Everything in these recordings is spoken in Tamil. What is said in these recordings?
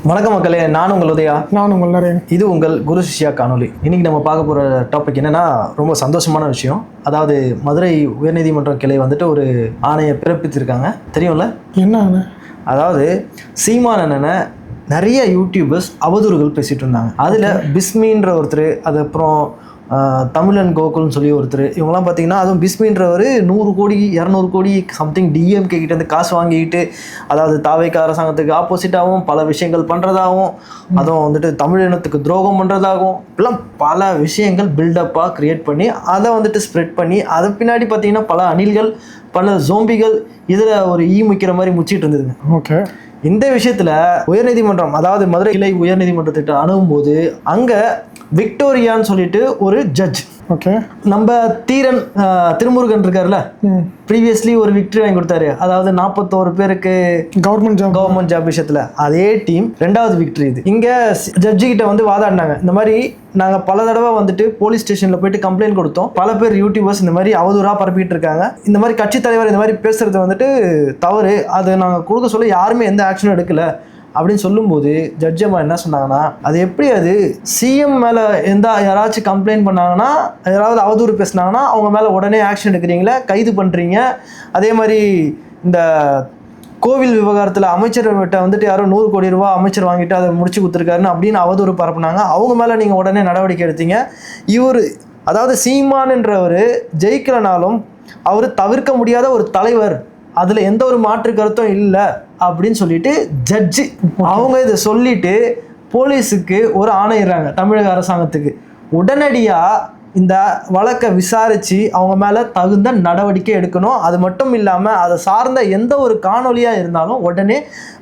வணக்கம் மக்களே, நான் உங்கள் உதயா. நான் உங்கள் நரேன். இது உங்கள் குரு சிஷ்யா காணொலி. இன்னைக்கு நம்ம பார்க்க போகிற டாபிக் என்னன்னா, ரொம்ப சந்தோஷமான விஷயம். அதாவது மதுரை உயர்நீதிமன்றம் கிளை வந்துட்டு ஒரு ஆணையை பிறப்பித்திருக்காங்க. தெரியும்ல என்ன ஆணை? அதாவது சீமான் அண்ணனை நிறைய யூடியூபர்ஸ் அவதூறுகள் பேசிட்டு இருந்தாங்க. அதில் பிஸ்மின்ற ஒருத்தர், அது அப்புறம் தமிழன் கோகுல்னு சொல்லி ஒருத்தர், இவங்கெல்லாம் பார்த்தீங்கன்னா, அதுவும் பிஸ்மின்றவர் 100 கோடி 200 கோடி சம்திங் டிஎம்கே கிட்டேருந்து காசு வாங்கிக்கிட்டு, அதாவது தாவேக்கா அரசாங்கத்துக்கு ஆப்போசிட்டாகவும் பல விஷயங்கள் பண்ணுறதாகவும், அதுவும் வந்துட்டு தமிழினத்துக்கு துரோகம் பண்ணுறதாகவும் இப்பெல்லாம் பல விஷயங்கள் பில்டப்பாக க்ரியேட் பண்ணி அதை வந்துட்டு ஸ்ப்ரெட் பண்ணி, அது பின்னாடி பார்த்தீங்கன்னா பல அணில்கள், பல ஜோம்பிகள் இதில் ஒரு முக்கிற மாதிரி முச்சிட்டு இருந்ததுங்க. ஓகே. இந்த விஷயத்தில் உயர்நீதிமன்றம், அதாவது மதுரை கிளை உயர்நீதிமன்றத்திட்ட அணுகும்போது அங்கே விக்டோரியான்னு சொல்லிட்டு ஒரு ஜட்ஜ், ஓகே, நம்ம தீரன் திருமுருகன் இருக்காருல்ல, ப்ரீவியஸ்லி ஒரு விக்டரி வாங்கி கொடுத்தாரு. அதாவது 41 பேருக்கு கவர்மெண்ட் ஜாப் விஷயத்துல அதே டீம் 2வது விக்டரி இது. இங்க ஜட்ஜி கிட்ட வந்து வாதாடினாங்க. இந்த மாதிரி நாங்கள் பல தடவை வந்துட்டு போலீஸ் ஸ்டேஷனில் போயிட்டு கம்ப்ளைண்ட் கொடுத்தோம். பல பேர் யூடியூபர்ஸ் இந்த மாதிரி அவதூறாக பரப்பிட்டு இருக்காங்க. இந்த மாதிரி கட்சி தலைவர் இந்த மாதிரி பேசுறது வந்துட்டு தவறு, அதை நாங்கள் கொடுக்க சொல்ல யாருமே எந்த ஆக்ஷனும் எடுக்கல அப்படின்னு சொல்லும்போது ஜட்ஜ் அம்மா என்ன சொன்னாங்கன்னா, அது எப்படி அது சிஎம் மேலே யாராச்சும் கம்ப்ளைண்ட் பண்ணாங்கன்னா, யாராவது அவதூறு பேசினாங்கன்னா அவங்க மேலே உடனே ஆக்ஷன் எடுக்கிறீங்களே, கைது பண்ணுறீங்க. அதே மாதிரி இந்த கோவில் விவகாரத்தில் அமைச்சர்கிட்ட வந்துட்டு யாரோ 100 கோடி ரூபா அமைச்சர் வாங்கிட்டு அதை முடிச்சு கொடுத்துருக்காருன்னு அப்படின்னு அவதூறு பரப்புனாங்க. அவங்க மேலே நீங்கள் உடனே நடவடிக்கை எடுத்தீங்க. இவர், அதாவது சீமான்ன்றவர் ஜெயிக்கலனாலும் அவர் தவிர்க்க முடியாத ஒரு தலைவர், அதில் எந்த ஒரு மாற்று கருத்தும் இல்லை அப்படின்னு சொல்லிட்டு ஜட்ஜு அவங்க இதை சொல்லிட்டு போலீஸுக்கு ஒரு ஆணையிடுறாங்க, தமிழக அரசாங்கத்துக்கு. உடனடியாக இந்த வழக்கை விசாரித்து அவங்க மேலே தகுந்த நடவடிக்கை எடுக்கணும். அது மட்டும் இல்லாமல் அதை சார்ந்த எந்த ஒரு காணொலியாக இருந்தாலும் உடனே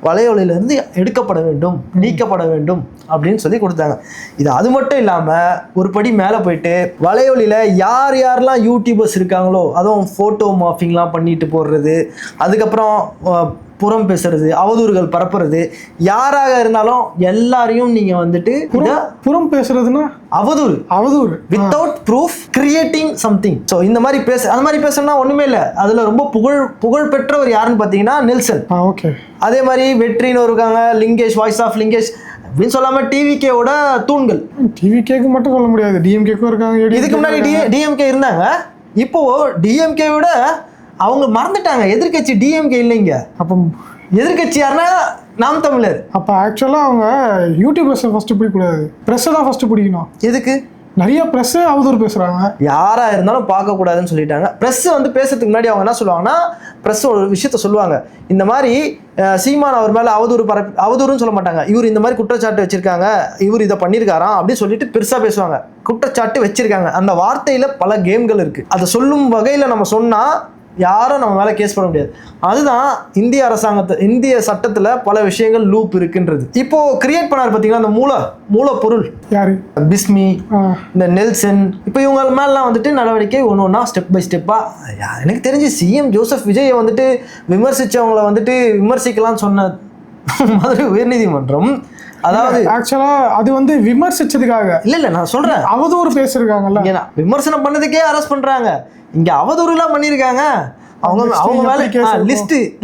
வலையொலியிலேருந்து எடுக்கப்பட வேண்டும், நீக்கப்பட வேண்டும் அப்படின்னு சொல்லி கொடுத்தாங்க. இது அது மட்டும் இல்லாமல் ஒரு படி மேலே போயிட்டு வலையொலியில் யார் யாரெல்லாம் யூடியூபர்ஸ் இருக்காங்களோ, அதுவும் ஃபோட்டோ மாஃபிங்லாம் பண்ணிட்டு போடுறது, அதுக்கப்புறம் புறம் பேசுறது, அவதூறுகள் பரப்புறது, யாராக இருந்தாலும் எல்லாரையும் நீங்க வந்துட்டு புறம் பேசுறதுன்னா அவதூறு without proof creating something. So இந்த மாதிரி அந்த மாதிரி பேசணும்னா ஒண்ணுமே இல்லை. அதுல ரொம்ப புகழ் பெற்றவர் யாருன்னு பார்த்தீங்கன்னா நெல்சன். ஓகே. அதே மாதிரி வெற்றின்னு இருக்காங்க, லிங்கேஷ், வாய்ஸ் ஆஃப் லிங்கேஷ் அப்படின்னு சொல்லாம டிவிகேவோட தூண்கள். டிவிகேக்கு மட்டும் சொல்ல முடியாது, டிஎம்கேக்கும் இருக்காங்க. இதுக்கு முன்னாடி டிஎம்கே இருந்தாங்க, இப்போ டிஎம்கே விட அவங்க மறந்துட்டாங்க. எதிர்கட்சி டிஎம்கே இல்லைங்க. அப்போ எதிர்கட்சி யாருன்னா நாம் தமிழர். அப்போ ஆக்சுவலாக அவங்க யூடியூபர்ஸை ஃபஸ்ட்டு பிடிக்கக்கூடாது, ப்ரெஸ்ஸை தான் ஃபஸ்ட்டு பிடிக்கணும். எதுக்கு? நிறைய ப்ரெஸ்ஸு அவதூறு பேசுகிறாங்க, யாராக இருந்தாலும் பார்க்கக்கூடாதுன்னு சொல்லிட்டாங்க. ப்ரெஸ் வந்து பேசுறதுக்கு முன்னாடி அவங்க என்ன சொல்லுவாங்கன்னா, ப்ரெஸ் ஒரு விஷயத்த சொல்லுவாங்க. இந்த மாதிரி சீமான் அவர் மேலே அவதூறுன்னு சொல்ல மாட்டாங்க, இவர் இந்த மாதிரி குற்றச்சாட்டு வச்சிருக்காங்க, இவர் இதை பண்ணியிருக்காராம் அப்படின்னு சொல்லிட்டு பெருசாக பேசுவாங்க. குற்றச்சாட்டு வச்சிருக்காங்க, அந்த வார்த்தையில் பல கேம்கள் இருக்குது. அதை சொல்லும் வகையில் நம்ம சொன்னால் யாரும் நம்ம மேலே கேஸ் பண்ண முடியாது. அதுதான் இந்திய சட்டத்தில் பல விஷயங்கள் லூப் இருக்குன்றது. இப்போ கிரியேட் பண்ணார் பார்த்தீங்கன்னா, அந்த மூலப்பொருள் யாரு? பிஸ்மி, இந்த நெல்சன், இப்போ இவங்க மேலாம் வந்துட்டு நடவடிக்கை ஒன்று ஸ்டெப் பை ஸ்டெப்பாக. எனக்கு தெரிஞ்சு சிஎம் ஜோசப் விஜயை வந்துட்டு விமர்சித்தவங்களை வந்துட்டு விமர்சிக்கலாம்னு சொன்ன மதுரை உயர்நீதிமன்றம், அதாவது ஆக்சுவலா அது வந்து விமர்சிச்சதுக்காக இல்ல, நான் சொல்றேன், அவதூறு பேசிருக்காங்கல்ல, விமர்சனம் பண்ணதுக்கே அரெஸ்ட் பண்றாங்க. இங்க அவதூறுலாம் பண்ணியிருக்காங்க. அவங்க மேல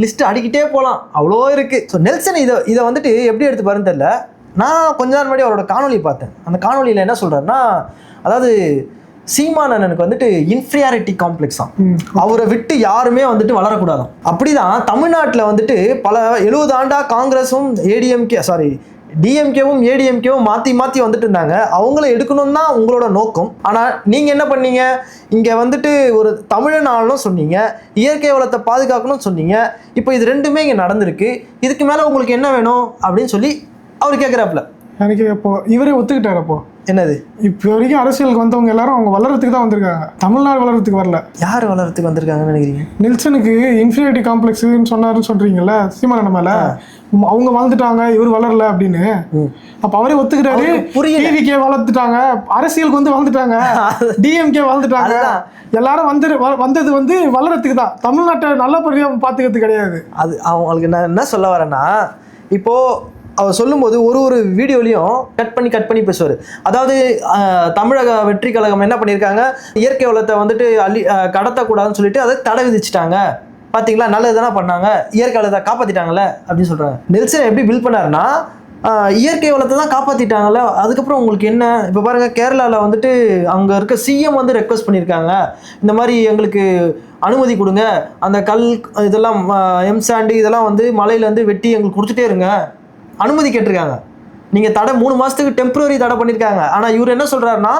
லிஸ்ட் அடிக்கிட்டே போகலாம், அவ்வளோ இருக்கு. ஸோ நெல்சன் இதை வந்துட்டு எப்படி எடுத்து பாருன்னு தெரியல. நான் கொஞ்ச நாள் முன்னாடி அவரோட காணொலி பார்த்தேன். அந்த காணொலியில் என்ன சொல்றாருன்னா, அதாவது சீமான் அண்ணனுக்கு வந்துட்டு இன்ஃபீரியாரிட்டி காம்ப்ளெக்ஸாம், அவரை விட்டு யாருமே வந்துட்டு வளரக்கூடாதாம். அப்படிதான் தமிழ்நாட்டில் வந்துட்டு பல 70 ஆண்டா காங்கிரஸும் டிஎம்கேவும் ஏடிஎம்கேவும் மாற்றி வந்துட்டு இருந்தாங்க. அவங்கள எடுக்கணும் தான் உங்களோட நோக்கம். ஆனால் நீங்கள் என்ன பண்ணீங்க, இங்கே வந்துட்டு ஒரு தமிழன் ஆளணும் சொன்னீங்க, இயற்கை வளத்தை பாதுகாக்கணும்னு சொன்னீங்க. இப்போ இது ரெண்டுமே இங்கே நடந்திருக்கு, இதுக்கு மேலே உங்களுக்கு என்ன வேணும் அப்படின்னு சொல்லி அவர் கேட்குறாப்புல. எனக்கு இப்போ இவரே ஒத்துக்கிட்டார். அப்போ என்னது, இப்போ வரைக்கும் அரசியலுக்கு வந்தவங்க எல்லாரும் அவங்க வளர்றதுக்கு தான் வந்திருக்காங்க, தமிழ்நாடு வளர்றதுக்கு வரல. யார் வளர்றதுக்கு வந்திருக்காங்கன்னு நினைக்கிறீங்க? நெல்சனுக்கு இன்ஃபீரியாரிட்டி காம்ப்ளெக்ஸ்ன்னு சொன்னாருன்னு சொல்றீங்களா சீமான் மேல? அவங்க வளர்ந்துட்டாங்க, இவர் வளரல அப்படின்னு. அப்ப அவரே ஒத்துக்கிட்டாரு. டிவிகே வளர்த்துட்டாங்க, அரசியலுக்கு வந்து வளர்ந்துட்டாங்க, டிஎம்கே வளர்ந்துட்டாங்க, எல்லாரும் வந்தது வந்து வளர்றதுக்கு தான், தமிழ்நாட்டை நல்லபடியா பாத்துக்கிறது கிடையாது. அது அவங்களுக்கு நான் என்ன சொல்ல வரேன்னா, இப்போ அவர் சொல்லும்போது ஒரு வீடியோலையும் கட் பண்ணி பேசுவார். அதாவது தமிழக வெற்றி கழகம் என்ன பண்ணியிருக்காங்க, இயற்கை வளத்தை வந்துட்டு கடத்தக்கூடாதுன்னு சொல்லிட்டு அதை தடை விதிச்சிட்டாங்க. பார்த்தீங்களா, நல்லது தானே பண்ணாங்க, இயற்கை வளத்தை காப்பாற்றிட்டாங்கல்ல அப்படின்னு சொல்கிறாங்க. நெல்சன் எப்படி பில் பண்ணாருன்னா, இயற்கை வளத்தை தான் காப்பாற்றிட்டாங்கல்ல, அதுக்கப்புறம் உங்களுக்கு என்ன? இப்போ பாருங்கள், கேரளாவில் வந்துட்டு அங்கே இருக்க சிஎம் வந்து ரெக்வஸ்ட் பண்ணியிருக்காங்க, இந்த மாதிரி எங்களுக்கு அனுமதி கொடுங்க, அந்த கல் இதெல்லாம் எம்சாண்டு இதெல்லாம் வந்து மலையிலேருந்து வெட்டி எங்களுக்கு கொடுத்துட்டே இருங்க, அனுமதி கேட்டிருக்காங்க. நீங்கள் தடை 3 மாதத்துக்கு டெம்பரரி தடை பண்ணியிருக்காங்க. ஆனால் இவர் என்ன சொல்கிறாருன்னா,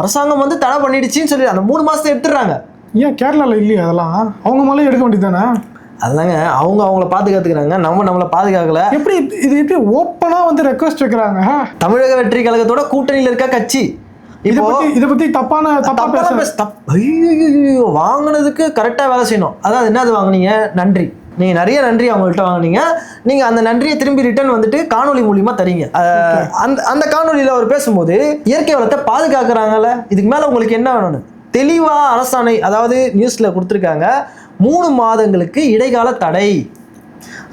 அரசாங்கம் வந்து தடை பண்ணிடுச்சின்னு சொல்லி அந்த 3 மாதத்தை எடுத்துடுறாங்க. ஏன் கேரளாவில் இல்லையா அதெல்லாம்? அவங்க மேலே எடுக்க வேண்டியது தானே? அதுதாங்க, அவங்கள பாதுகாத்துக்கிறாங்க, நம்மளை பாதுகாக்கல. எப்படி ஓப்பனா வந்து ரெக்வஸ்ட் வைக்கிறாங்க? தமிழக வெற்றி கழகத்தோட கூட்டணியில் இருக்க கட்சி இதை பத்தி வாங்கினதுக்கு கரெக்டா வேலை செய்யணும். அதாவது என்னது வாங்குனீங்க? நன்றி. நீங்க நிறைய நன்றி அவங்கள்ட்ட வாங்கினீங்க, நீங்க அந்த நன்றியை திரும்பி ரிட்டர்ன் வந்துட்டு காணொலி மூலியமா தரீங்க. அந்த காணொலியில அவர் பேசும்போது இயற்கை வளத்தை பாதுகாக்கிறாங்கல்ல, இதுக்கு மேல உங்களுக்கு என்ன வேணும்னு தெளிவா அரசாணை, அதாவது நியூஸ்ல கொடுத்துருக்காங்க. 3 மாதங்களுக்கு இடைக்கால தடை.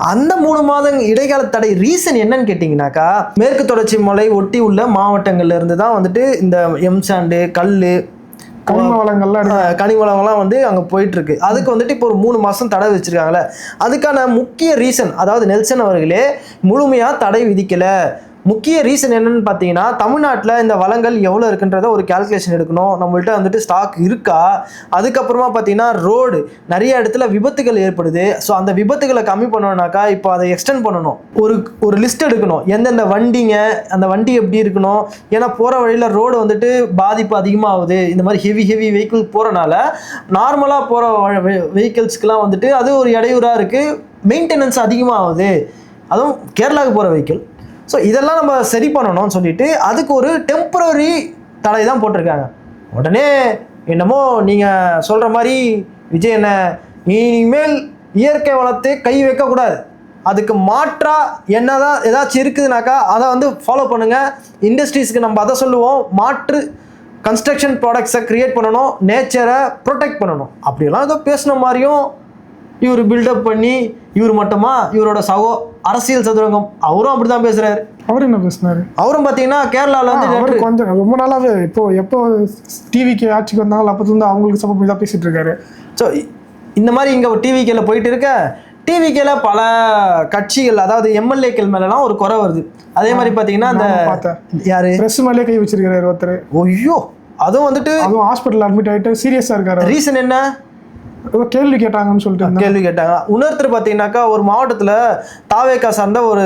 அந்த 3 மாதம் இடைக்கால தடை ரீசன் என்னன்னு கேட்டிங்கனாக்கா, மேற்கு தொடர்ச்சி மலை ஒட்டி உள்ள மாவட்டங்கள்ல இருந்து தான் வந்துட்டு இந்த எம்சாண்டு, கல், கனிம வளங்கள்லாம் வந்து அங்கே போயிட்டு இருக்கு. அதுக்கு வந்துட்டு இப்போ ஒரு 3 மாதம் தடை வச்சிருக்காங்கல்ல, அதுக்கான முக்கிய ரீசன், அதாவது நெல்சன் அவர்களே முழுமையாக தடை விதிக்கலை. முக்கிய ரீசன் என்னன்னு பார்த்தீங்கன்னா, தமிழ்நாட்டில் இந்த வளங்கள் எவ்வளோ இருக்குன்றத ஒரு கேல்குலேஷன் எடுக்கணும், நம்மள்ட்ட வந்துட்டு ஸ்டாக் இருக்கா. அதுக்கப்புறமா பார்த்தீங்கன்னா, ரோடு நிறைய இடத்துல விபத்துகள் ஏற்படுது. ஸோ அந்த விபத்துகளை கம்மி பண்ணணும்னாக்கா இப்போ அதை எக்ஸ்டெண்ட் பண்ணணும். ஒரு லிஸ்ட் எடுக்கணும், எந்தெந்த வண்டிங்க, அந்த வண்டி எப்படி இருக்கணும். ஏன்னா போகிற வழியில் ரோடு வந்துட்டு பாதிப்பு அதிகமாகுது. இந்த மாதிரி ஹெவி வெஹிக்கிள் போகிறனால நார்மலாக போகிற வெஹிக்கிள்ஸ்க்கெலாம் வந்துட்டு அது ஒரு இடையூறாக இருக்குது, மெயின்டெனன்ஸ் அதிகமாகுது, அதுவும் கேரளாவுக்கு போகிற வெஹிக்கிள். ஸோ இதெல்லாம் நம்ம சரி பண்ணணும்னு சொல்லிட்டு அதுக்கு ஒரு டெம்பரரி தடை தான் போட்டிருக்காங்க. உடனே என்னமோ நீங்கள் சொல்கிற மாதிரி விஜய் என்ன, இனிமேல் இயற்கை வளத்தை கை வைக்கக்கூடாது, அதுக்கு மாற்றாக என்னதான் ஏதாச்சும் இருக்குதுனாக்கா அதை வந்து ஃபாலோ பண்ணுங்கள். இண்டஸ்ட்ரீஸ்க்கு நம்ம அதை சொல்லுவோம், மாற்று கன்ஸ்ட்ரக்ஷன் ப்ராடக்ட்ஸை க்ரியேட் பண்ணணும், நேச்சரை ப்ரொடெக்ட் பண்ணணும். அப்படியெல்லாம் ஏதோ பேசின மாதிரியும் இவர் பில்டப் பண்ணி, இவர் மட்டுமா, இவரோட அரசியல் சதுரங்கம் அவரும் அப்படிதான் பேசுறாரு. அவர் என்ன பேசுனாரு? அவரும் பார்த்தீங்கன்னா கேரளாவில் வந்து கொஞ்சம் ரொம்ப நாளாவே எப்போ டிவிக்கு ஆட்சிக்கு வந்தாங்களோ அப்போ வந்து அவங்களுக்கு சப்போர்ட் பண்ணி தான் பேசிட்டு இருக்காரு. ஸோ இந்த மாதிரி இங்கே டிவிக்கேல போயிட்டு இருக்க, டிவிக்கேல பல கட்சிகள், அதாவது எம்எல்ஏக்கள் மேலாம் ஒரு குறை வருது. அதே மாதிரி பார்த்தீங்கன்னா அந்த யாரு பிரஸ் மேலே கை வச்சிருக்காரு ஒருத்தர். ஐயோ, அதுவும் வந்துட்டு ஹாஸ்பிட்டல் அட்மிட் ஆகிட்டு சீரியஸாக இருக்காரு. ரீசன் என்ன? கேள்வி கேட்டாங்கன்னு சொல்லிட்டு கேள்வி கேட்டாங்க. இன்னொருத்தர் பார்த்தீங்கன்னாக்கா, ஒரு மாவட்டத்தில் தாவேக்கா சார்ந்த ஒரு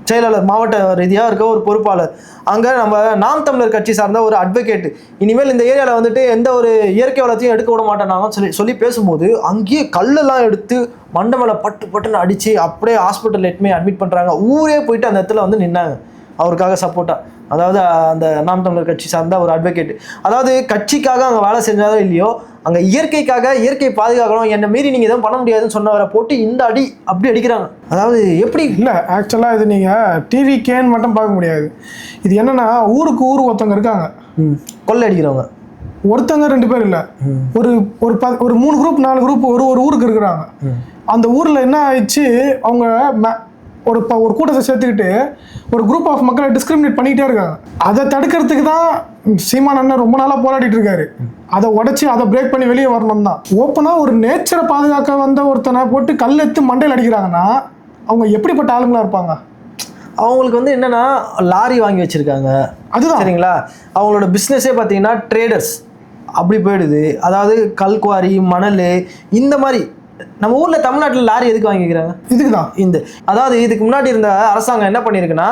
செயலாளர், மாவட்ட ரீதியாக இருக்க ஒரு பொறுப்பாளர், அங்கே நம்ம நாம் தமிழர் கட்சி சார்ந்த ஒரு அட்வொகேட், இனிமேல் இந்த ஏரியாவில் வந்துட்டு எந்த ஒரு இயற்கை வளத்தையும் எடுக்க விட மாட்டேனாங்கன்னு சொல்லி பேசும்போது அங்கேயே கல்லெல்லாம் எடுத்து மண்டை மேலே பட்டுன்னு அடித்து அப்படியே ஹாஸ்பிட்டல் எட்டுமே அட்மிட் பண்ணுறாங்க. ஊரே போயிட்டு அந்த இடத்துல வந்து நின்னாங்க அவருக்காக சப்போர்ட்டாக. அதாவது அந்த நாம் தமிழர் கட்சி சார்ந்த ஒரு அட்வொகேட், அதாவது கட்சிக்காக அங்கே வேலை செஞ்சாதோ இல்லையோ, அங்கே இயற்கைக்காக, இயற்கையை பாதுகாக்கணும், என்னை மீறி நீங்கள் எதுவும் பண்ண முடியாதுன்னு சொன்னவரை போட்டு இந்த அடி அப்படி அடிக்கிறாங்க. அதாவது எப்படி இல்லை, ஆக்சுவலாக இது நீங்கள் டிவிக்கேன்னு மட்டும் பார்க்க முடியாது. இது என்னன்னா, ஊருக்கு ஊர் ஒருத்தவங்க இருக்காங்க, கொள்ளை அடிக்கிறவங்க. ஒருத்தவங்க 2 பேர் இல்லை, ஒரு 3 குரூப் 4 குரூப் ஒரு ஊருக்கு இருக்கிறாங்க. அந்த ஊரில் என்ன ஆயிடுச்சு, அவங்க ஒரு கூட்டத்தை சேர்த்துக்கிட்டு ஒரு குரூப் ஆஃப் மக்களை டிஸ்கிரிமினேட் பண்ணிக்கிட்டே இருக்காங்க. அதை தடுக்கிறதுக்கு தான் சீமான் அண்ணன் ரொம்ப நாளாக போராடிட்டு இருக்காரு. அதை உடச்சி அதை பிரேக் பண்ணி வெளியே வரணும் தான். ஓப்பனாக ஒரு நேச்சரை பாதுகாக்க வந்த ஒருத்தனை போட்டு கல் எடுத்து மண்டையில் அடிக்கிறாங்கன்னா அவங்க எப்படிப்பட்ட ஆளுங்களா இருப்பாங்க? அவங்களுக்கு வந்து என்னன்னா, லாரி வாங்கி வச்சிருக்காங்க, அதுதான் சரிங்களா. அவங்களோட பிஸ்னஸே பார்த்தீங்கன்னா ட்ரேடர்ஸ் அப்படி போயிடுது. அதாவது கல்குவாரி, மணல், இந்த மாதிரி. நம்ம ஊரில் தமிழ்நாட்டில் லாரி எதுக்கு வாங்கிக்கிறாங்க? இதுக்கு தான். அதாவது இதுக்கு முன்னாடி இருந்த அரசாங்கம் என்ன பண்ணியிருக்குன்னா,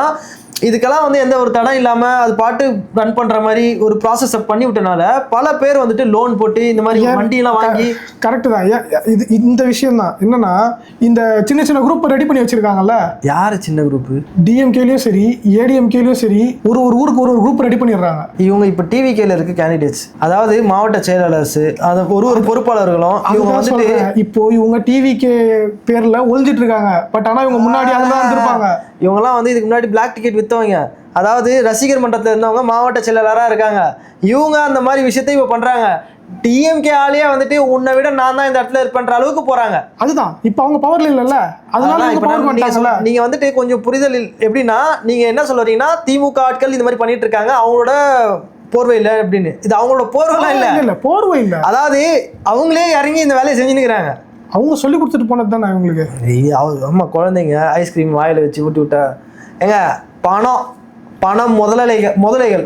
இதுக்கெல்லாம் வந்து எந்த ஒரு தடம் இல்லாமல் அது பாட்டு ரன் பண்ணுற மாதிரி ஒரு ப்ராசஸை பண்ணி விட்டனால பல பேர் வந்துட்டு லோன் போட்டு இந்த மாதிரி வண்டியெல்லாம் வாங்கி. கரெக்டு தான். இது இந்த விஷயம் தான் என்னன்னா, இந்த சின்ன சின்ன குரூப் ரெடி பண்ணி வச்சிருக்காங்கல்ல. யார் சின்ன குரூப்? டிஎம்கேலையும் சரி, ஏடிஎம்கேலையும் சரி, ஒரு ஊருக்கு ஒரு குரூப் ரெடி பண்ணிடுறாங்க. இவங்க இப்போ டிவிகேல இருக்க கேண்டிடேட்ஸ், அதாவது மாவட்ட செயலாளர்ஸ், அது ஒரு பொறுப்பாளர்களும் இவங்க வந்துட்டு இப்போ இவங்க டிவிகே பேர்ல ஒழிஞ்சிட்டு இருக்காங்க. பட் ஆனால் இவங்க முன்னாடி அதெல்லாம் வந்திருப்பாங்க. இவங்கெல்லாம் வந்து இதுக்கு முன்னாடி பிளாக் டிக்கெட் விற்றவங்க, அதாவது ரசிகர் மன்றத்தில் இருந்தவங்க மாவட்ட செயலாளராக இருக்காங்க. இவங்க அந்த மாதிரி விஷயத்தை இப்போ பண்ணுறாங்க. டிஎம்கே ஆலையே வந்துட்டு உன்னை விட நான் தான் இந்த இடத்துல இருப்பேன்ற அளவுக்கு போகிறாங்க. அதுதான் இப்போ அவங்க பவர்ல இல்லைல்ல, அதனால நீங்கள் வந்துட்டு கொஞ்சம் புரிதல் எப்படின்னா, நீங்கள் என்ன சொல்றீங்கன்னா, திமுக ஆட்கள் இந்த மாதிரி பண்ணிட்டு இருக்காங்க, அவங்களோட போர்வை இல்லை அப்படின்னு. இது அவங்களோட போர்வைலாம் இல்லை, போர்வை இல்லை. அதாவது அவங்களே இறங்கி இந்த வேலையை செஞ்சுன்னுக்கிறாங்க. அவங்க சொல்லி கொடுத்துட்டு போனது தானே அவங்களுக்கு. ஆமாம், குழந்தைங்க ஐஸ்கிரீம் வாயில் வச்சு ஊட்டி விட்டா ஏங்க பணம் முதலைகள்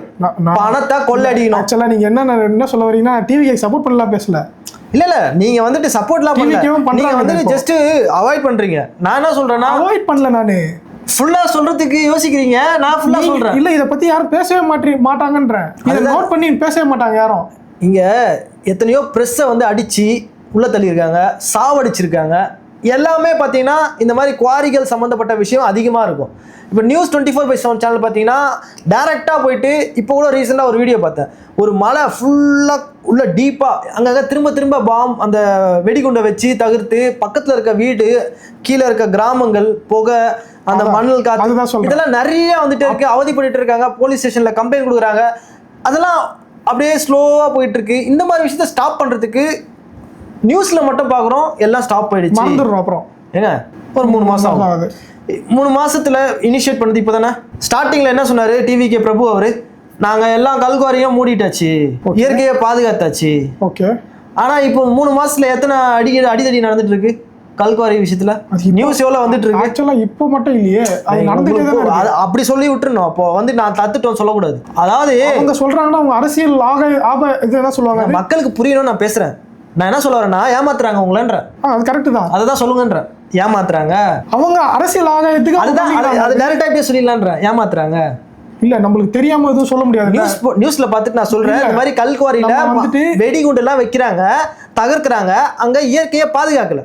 பணத்தை கொள்ளடிக்கணும். ஆக்சுவலா நீங்க என்ன சொல்ல வரீங்கன்னா டிவிக்கு சப்போர்ட் பண்ணலாம் பேசல. இல்ல நீங்க வந்துட்டு சப்போர்ட்லாம் பண்ணல, நீங்க வந்துட்டு ஜஸ்ட் அவாய்ட் பண்றீங்க. நான் என்ன சொல்றேன்னா அவாய்ட் பண்ணல, நானு ஃபுல்லா சொல்றதுக்கு யோசிக்கிறீங்க, நான் ஃபுல்லா சொல்றேன். இல்ல இத பத்தி யாரும் பேசவே மாட்டாங்கன்றேன். இத நோட் பண்ணி பேசவே மாட்டாங்க யாரும். இங்க எத்தனையோ பிரஸ்ஸை வந்து அடிச்சு உள்ள தள்ளியிருக்காங்க, சாவடிச்சிருக்காங்க. எல்லாமே பார்த்தீங்கன்னா இந்த மாதிரி குவாரிகள் சம்மந்தப்பட்ட விஷயம் அதிகமாக இருக்கும். இப்போ நியூஸ் 24/7 சேனல் பார்த்தீங்கன்னா டேரெக்டாக போயிட்டு இப்போ கூட ரீசெண்டாக ஒரு வீடியோ பார்த்தேன். ஒரு மலை ஃபுல்லாக உள்ள டீப்பாக அங்கங்கே திரும்ப அந்த வெடிகுண்டை வச்சு தவிர்த்து பக்கத்தில் இருக்க வீடு, கீழே இருக்க கிராமங்கள், புகை, அந்த மணல் காற்று, இதெல்லாம் நிறைய வந்துட்டு இருக்கு. அவதிப்பட்டு இருக்காங்க, போலீஸ் ஸ்டேஷனில் கம்ப்ளைண்ட் கொடுக்குறாங்க. அதெல்லாம் அப்படியே ஸ்லோவாக போயிட்டு இருக்கு. இந்த மாதிரி விஷயத்த ஸ்டாப் பண்ணுறதுக்கு நியூஸ்ல மட்டும் பார்க்குறோம், எல்லாம் ஸ்டாப் ஆயிடுச்சு. அப்புறம் ஏங்க ஒரு 3 மாசம் ஆகுது. 3 மாசத்துல இனிஷியேட் பண்ணது இப்போ தானே. ஸ்டார்டிங்ல என்ன சொன்னாரு டிவிகே பிரபு அவரு, நாங்க எல்லாம் கல்குவாரியும் மூடிட்டாச்சு, இயற்கையை பாதுகாத்தாச்சு. ஓகே. ஆனா இப்போ 3 மாசத்துல எத்தனை அடிதடி நடந்துட்டு இருக்கு கல்குவாரி விஷயத்துல? நியூஸ் எவ்வளவு வந்துட்டு இருக்கு? ஆக்சுவலா இப்போ மட்டும் இல்லையே, அது நடந்துட்டே தான் இருக்கு. அப்படி சொல்லி விட்டுறணும். அப்போ வந்து நான் தத்துட்டோம் சொல்லக்கூடாது. அதாவது அவங்க சொல்றாங்கன்னா அவங்க அரசியல் இதுதான் சொல்லுவாங்க. மக்களுக்கு புரியணும் நான் பேசுறேன். நான் என்ன சொல்ல வரேன்னா ஏமாத்துறாங்க உங்களன்ற. அது கரெக்ட் தான், அதுதான் சொல்லுங்கன்ற. ஏமாத்துறாங்க அவங்க அரசியல் ஆகாயத்துக்கு. அதுதான் அது டைரக்டா போய் சொல்லிடலான்ற. ஏமாத்துறாங்க. இல்ல நம்மளுக்கு தெரியாம எதுவும் சொல்ல முடியாது. நியூஸ்ல பார்த்துட்டு நான் சொல்றேன், இந்த மாதிரி கல்குவாரியில வந்துட்டு வெடிகுண்டு எல்லாம் வைக்கிறாங்க, தகர்க்கிறாங்க, அங்க இயற்கையை பாதுகாக்கல.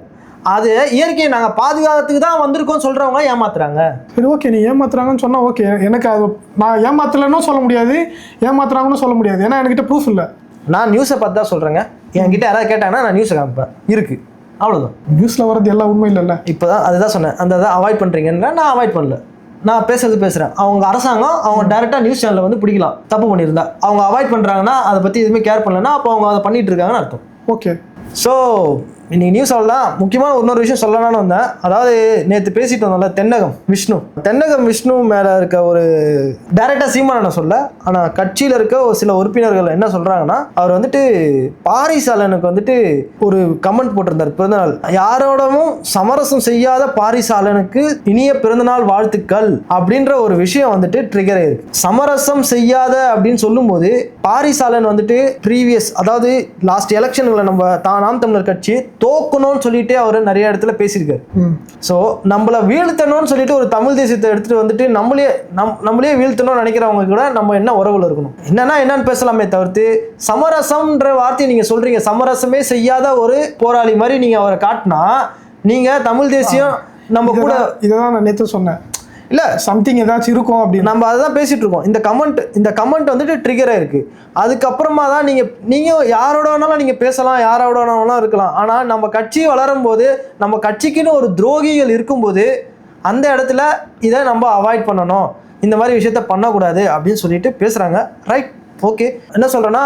அது இயற்கையை நாங்க பாதுகாத்துக்கு தான் வந்திருக்கோம் சொல்றவங்க ஏமாத்துறாங்க. சரி ஓகே, நீ ஏமாத்துறாங்கன்னு சொன்னா ஓகே. எனக்கு அது நான் ஏமாத்தலன்னு சொல்ல முடியாது, ஏமாத்துறாங்கன்னு சொல்ல முடியாது, ஏன்னா என்கிட்ட ப்ரூஃப் இல்லை. நான் நியூஸை பார்த்து தான் சொல்றேங்க. என்கிட்ட யாராவது கேட்டாங்கன்னா நான் நியூஸை காமிப்பேன், இருக்கு, அவ்வளோதான். நியூஸ்ல வரது எல்லாம் உண்மை இல்லைல்ல. இப்போதான் அதுதான் சொன்னேன். அந்த இதை அவாய்ட் பண்றீங்கன்னா நான் அவாய்ட் பண்ணல, நான் பேசுறேன். அவங்க அரசாங்கம் அவங்க டைரக்டா நியூஸ் சேனல்ல வந்து பிடிக்கலாம் தப்பு பண்ணியிருந்தா. அவங்க அவாய்ட் பண்றாங்கன்னா அதை பத்தி எதுவுமே கேர் பண்ணலன்னா அப்போ அவங்க அதை பண்ணிட்டு இருக்காங்கன்னு அர்த்தம். ஓகே. ஸோ இன்னைக்கு நியூஸ் அவ்வளோதான். முக்கியமான இன்னொரு விஷயம் சொல்லலாம்னு வந்தேன். அதாவது நேற்று பேசிட்டு வந்தோம்ல தென்னகம் விஷ்ணு மேலே இருக்க ஒரு டைரக்டாக சீமானனை சொல்ல, ஆனால் கட்சியில் இருக்க ஒரு சில உறுப்பினர்கள் என்ன சொல்கிறாங்கன்னா, அவர் வந்துட்டு பாரிசாலனுக்கு வந்துட்டு ஒரு கமெண்ட் போட்டிருந்தார் பிறந்தநாள். யாரோடவும் சமரசம் செய்யாத பாரிசாலனுக்கு இனிய பிறந்தநாள் வாழ்த்துக்கள் அப்படின்ற ஒரு விஷயம் வந்துட்டு ட்ரிகர் ஆயிருக்கு. சமரசம் செய்யாத அப்படின்னு சொல்லும்போது பாரிசாலன் வந்துட்டு ப்ரீவியஸ், அதாவது லாஸ்ட் எலெக்ஷன்களை நம்ம நாம் தமிழர் கட்சி தோக்கணும்னு சொல்லிட்டு அவர் நிறைய இடத்துல பேசியிருக்காரு. ஸோ நம்மளை வீழ்த்தணும்னு சொல்லிட்டு ஒரு தமிழ் தேசியத்தை எடுத்துட்டு வந்துட்டு நம்மளே வீழ்த்தணும்னு நினைக்கிறவங்க கூட நம்ம என்ன உறவுல இருக்கணும், என்னன்னு பேசலாமே தவிர்த்து சமரசம்ன்ற வார்த்தையை நீங்க சொல்றீங்க. சமரசமே செய்யாத ஒரு போராளி மாதிரி நீங்க அவரை காட்டினா நீங்க தமிழ் தேசியம் நம்ம கூட. இதான் நான் நேற்று சொன்னேன், இல்லை சம்திங் ஏதாச்சும் இருக்கும் அப்படின்னு நம்ம அதை தான் பேசிட்டு இருக்கோம். இந்த கமெண்ட் வந்துட்டு ட்ரிகர் ஆயிருக்கு. அதுக்கப்புறமா தான் நீங்கள் யாரோட வேணாலும் நீங்கள் பேசலாம், யாரோட வேணாலும் இருக்கலாம். ஆனால் நம்ம கட்சி வளரும் போது, நம்ம கட்சிக்குன்னு ஒரு துரோகிகள் இருக்கும்போது அந்த இடத்துல இதை நம்ம அவாய்ட் பண்ணணும், இந்த மாதிரி விஷயத்த பண்ணக்கூடாது அப்படின்னு சொல்லிட்டு பேசுகிறாங்க. Right, okay. என்ன சொல்கிறேன்னா,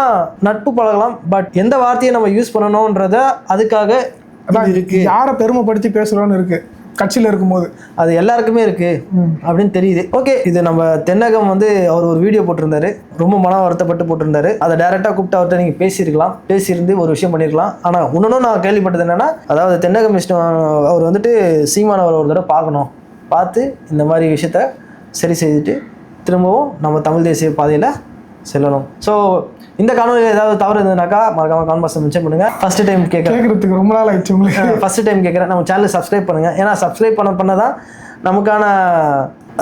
நட்பு பழகலாம், பட் எந்த வார்த்தையை நம்ம யூஸ் பண்ணணுன்றத அதுக்காக இருக்கு. யாரை பெருமைப்படுத்தி பேசுகிறோன்னு இருக்கு கட்சியில் இருக்கும்போது, அது எல்லாருக்குமே இருக்கு அப்படின்னு தெரியுது. ஓகே, இது நம்ம தென்னகம் வந்து அவர் ஒரு வீடியோ போட்டிருந்தாரு, ரொம்ப மன வருத்தப்பட்டு போட்டிருந்தாரு. அதை டைரக்டா கூப்பிட்டு அவர்கிட்ட நீங்க பேசியிருந்து ஒரு விஷயம் பண்ணிருக்கலாம். ஆனா இன்னொன்னும் நான் கேள்விப்பட்டது என்னன்னா, அதாவது தென்னகம் விஷ்ணு அவர் வந்துட்டு சீமானவர் ஒரு தடவை பார்த்து இந்த மாதிரி விஷயத்த சரி செய்துட்டு திரும்பவும் நம்ம தமிழ் தேசிய பாதையில செல்லணும். ஸோ இந்த காணொலியில் ஏதாவது தவறு இருந்ததுனாக்கா மறக்காம கமெண்ட் பாக்ஸ்ல மென்ஷன் பண்ணுங்க. ஃபர்ஸ்ட் டைம் கேட்கறதுக்கு ரொம்ப நாள் ஆயிடுச்சு உங்களுக்கு. ஃபர்ஸ்ட் டைம் கேட்குறேன், நம்ம சேனலை சப்ஸ்கிரைப் பண்ணுங்க. ஏன்னா சப்ஸ்கிரைப் பண்ணதான் நமக்கான,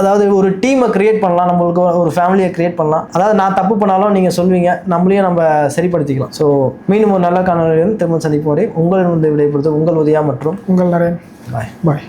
அதாவது ஒரு டீமை கிரியேட் பண்ணலாம், நம்மளுக்கு ஒரு ஃபேமிலியை கிரியேட் பண்ணலாம். அதாவது நான் தப்பு பண்ணாலும் நீங்கள் சொல்வீங்க, நம்மளையும் நம்ம சரிப்படுத்திக்கலாம். ஸோ மீண்டும் ஒரு நல்ல காணொலியுடன் திரும்ப சந்திக்கும் வரை உங்களிடம் விடைபெறுவது உங்கள் உதயா மற்றும் உங்கள் நரேன். பாய்.